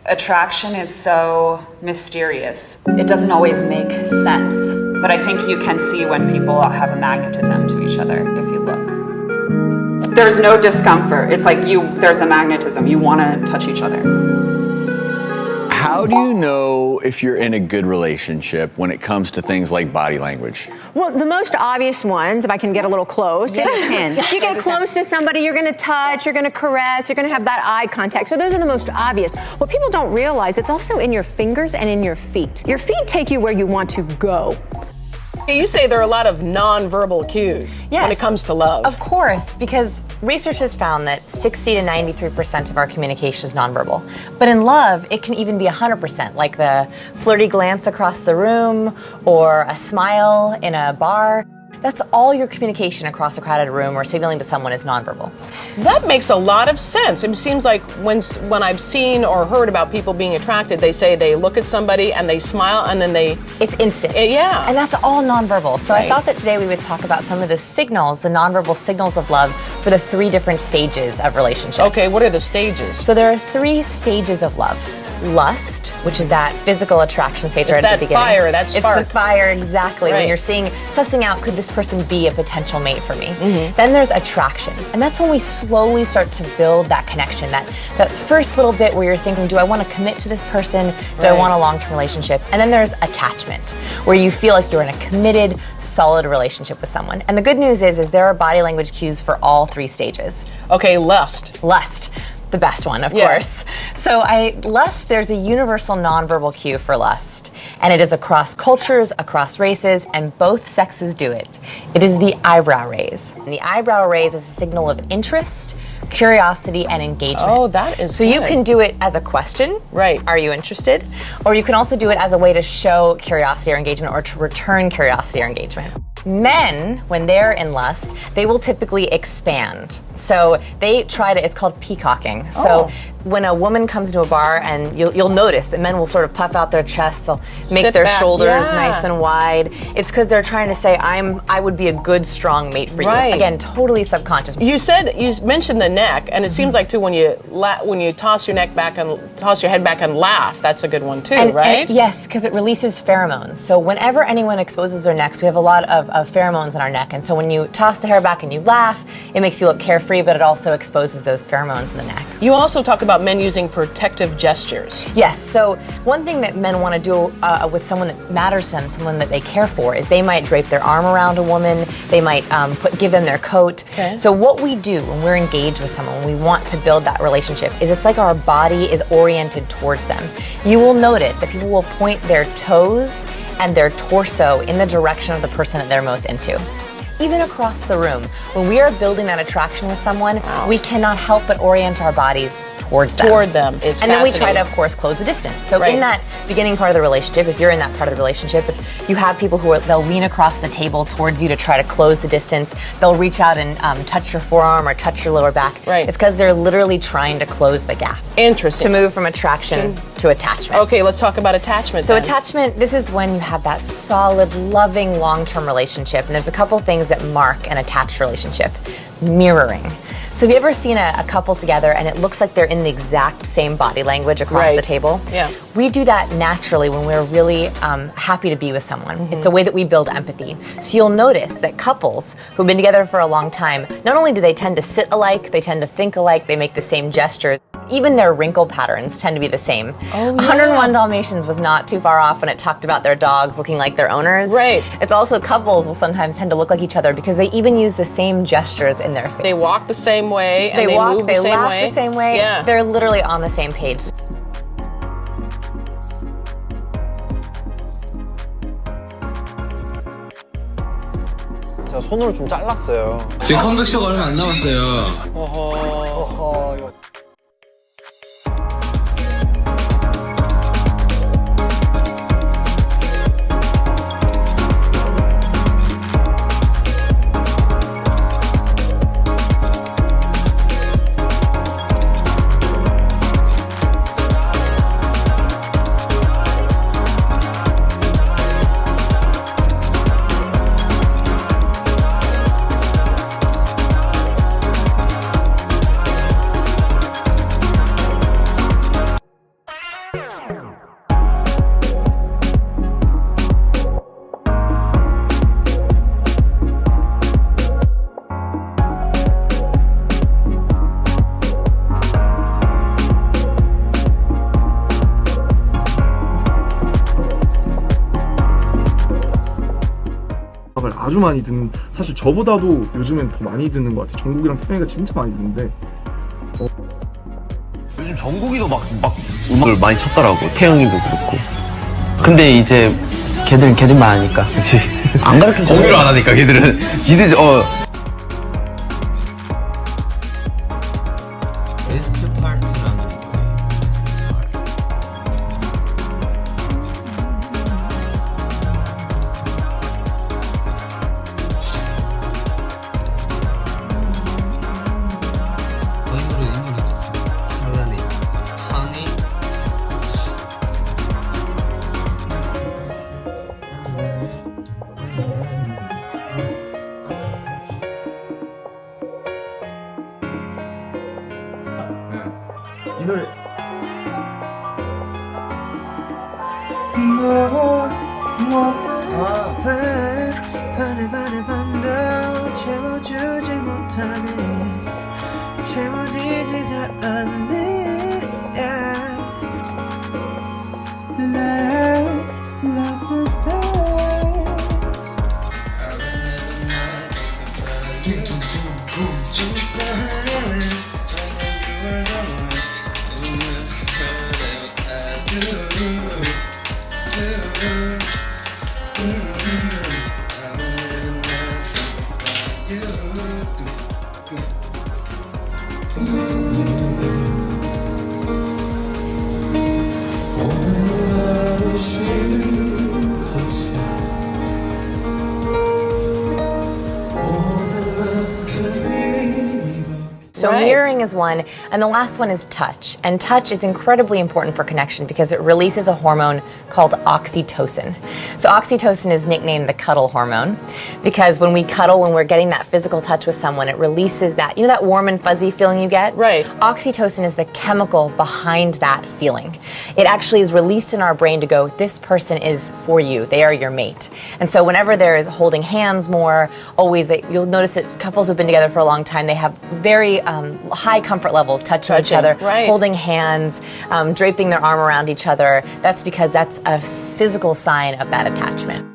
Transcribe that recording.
Attraction is so mysterious. It doesn't always make sense, but I think you can see when people have a magnetism to each other if you look. There's no discomfort. It's like there's a magnetism. You want to touch each other. How do you know if you're in a good relationship when it comes to things like body language? Well, the most obvious ones, if I can get a little close. Yeah, you can. If you get close to somebody, you're going to touch, you're going to caress, you're going to have that eye contact. So those are the most obvious. What people don't realize, it's also in your fingers and in your feet. Your feet take you where you want to go. You say there are a lot of nonverbal cues when it comes to love. Of course, because research has found that 60 to 93% of our communication is nonverbal. But in love, it can even be 100%, like the flirty glance across the room or a smile in a bar. That's all your communication across a crowded room or signaling to someone is nonverbal. That makes a lot of sense. It seems like when I've seen or heard about people being attracted, they say they look at somebody and they smile and then they... It's instant. Yeah. And that's all nonverbal. So Right. I thought that today we would talk about some of the signals, the nonverbal signals of love for the 3 different stages of relationships. Okay, what are the stages? So there are 3 stages of love. Lust, which is that physical attraction stage It's right at that the beginning. fire, that spark. It's the fire, exactly. Right. When you're sussing out, could this person be a potential mate for me? Mm-hmm. Then there's attraction. And that's when we slowly start to build that connection, that first little bit where you're thinking, do I want to commit to this person? Do I Right. want a long-term relationship? And then there's attachment, where you feel like you're in a committed, solid relationship with someone. And the good news is there are body language cues for all 3 stages. Okay, lust. Lust. The best one, of course. So lust, there's a universal nonverbal cue for lust. And it is across cultures, across races, and both sexes do it. It is the eyebrow raise. And the eyebrow raise is a signal of interest, curiosity, and engagement. Oh, that is So you good. can do it as a question. Right. Are you interested? Or you can also do it as a way to show curiosity or engagement or to return curiosity or engagement. Men, when they're in lust, they will typically expand. So they try to, it's called peacocking. So when a woman comes to a bar, and you'll notice that men will sort of puff out their chest, they'll make Sit their back, shoulders yeah. nice and wide. It's because they're trying to say, I would be a good, strong mate for Right. you. Again, totally subconscious. You mentioned the neck, and it seems like too when you toss your neck back and toss your head back and laugh, that's a good one too, right? And yes, because it releases pheromones. So whenever anyone exposes their necks, we have a lot of pheromones in our neck. And so when you toss the hair back and you laugh, it makes you look carefree, but it also exposes those pheromones in the neck. You also talk about men using protective gestures. Yes, so one thing that men want to do with someone that matters to them, someone that they care for, is they might drape their arm around a woman, they might give them their coat. Okay. So what we do when we're engaged with someone, when we want to build that relationship, is it's like our body is oriented towards them. You will notice that people will point their toes and their torso in the direction of the person that they're most into. Even across the room, when we are building that attraction with someone, we cannot help but orient our bodies towards them. Toward them is And then we try to, fascinating. of course, close the distance. So Right. in that beginning part of the relationship, if you're in that part of the relationship, you have people they'll lean across the table towards you to try to close the distance. They'll reach out and touch your forearm or touch your lower back. Right. It's because they're literally trying to close the gap. Interesting. To move from attraction to attachment. Okay, let's talk about attachment. So then. attachment, this is when you have that solid, loving, long-term relationship. And there's a couple things that mark an attached relationship. Mirroring. So have you ever seen a couple together and it looks like they're in the exact same body language across Right. the table? Yeah. We do that naturally when we're really happy to be with someone. Mm-hmm. It's a way that we build empathy. So you'll notice that couples who've been together for a long time, not only do they tend to sit alike, they tend to think alike, they make the same gestures. Even their wrinkle patterns tend to be the same. 101 Dalmatians was not too far off when it talked about their dogs looking like their owners. Right. It's also couples will sometimes tend to look like each other because they even use the same gestures in their face. They walk the same way and They they walk, move they the same laugh way. the same way. Yeah. They're literally on the same page. 제가 손으로 좀 잘랐어요. 지금 컴백쇼가 얼마 안 남았어요. 어허, 이거 아주 많이 듣는, 사실 저보다도 요즘엔 더 많이 듣는 것 같아요. 정국이랑 태영이가 진짜 많이 듣는데. 요즘 정국이도 막 음악을 많이 찾더라고. 태영이도 그렇고. 근데 이제 걔들만 아니까. 그치. 안 가르쳐 공유를 안 하니까 걔들은. 지들 베스트 파트라는 베스트 파트. 이 노래 찬란해. Honey. 이 노래. 반을 채워주지 못하네 채워지지가 않네 Love the stars So mirroring is one, and the last one is touch. And touch is incredibly important for connection because it releases a hormone called oxytocin. So oxytocin is nicknamed the cuddle hormone because when we cuddle, when we're getting that physical touch with someone, it releases that, you know, that warm and fuzzy feeling you get? Right. Oxytocin is the chemical behind that feeling. It actually is released in our brain to go, this person is for you. They are your mate. And so whenever there is holding hands more, always, you'll notice that couples who've been together for a long time, they have very high comfort levels touching each other, right. holding hands, draping their arm around each other. That's because that's a physical sign of that attachment.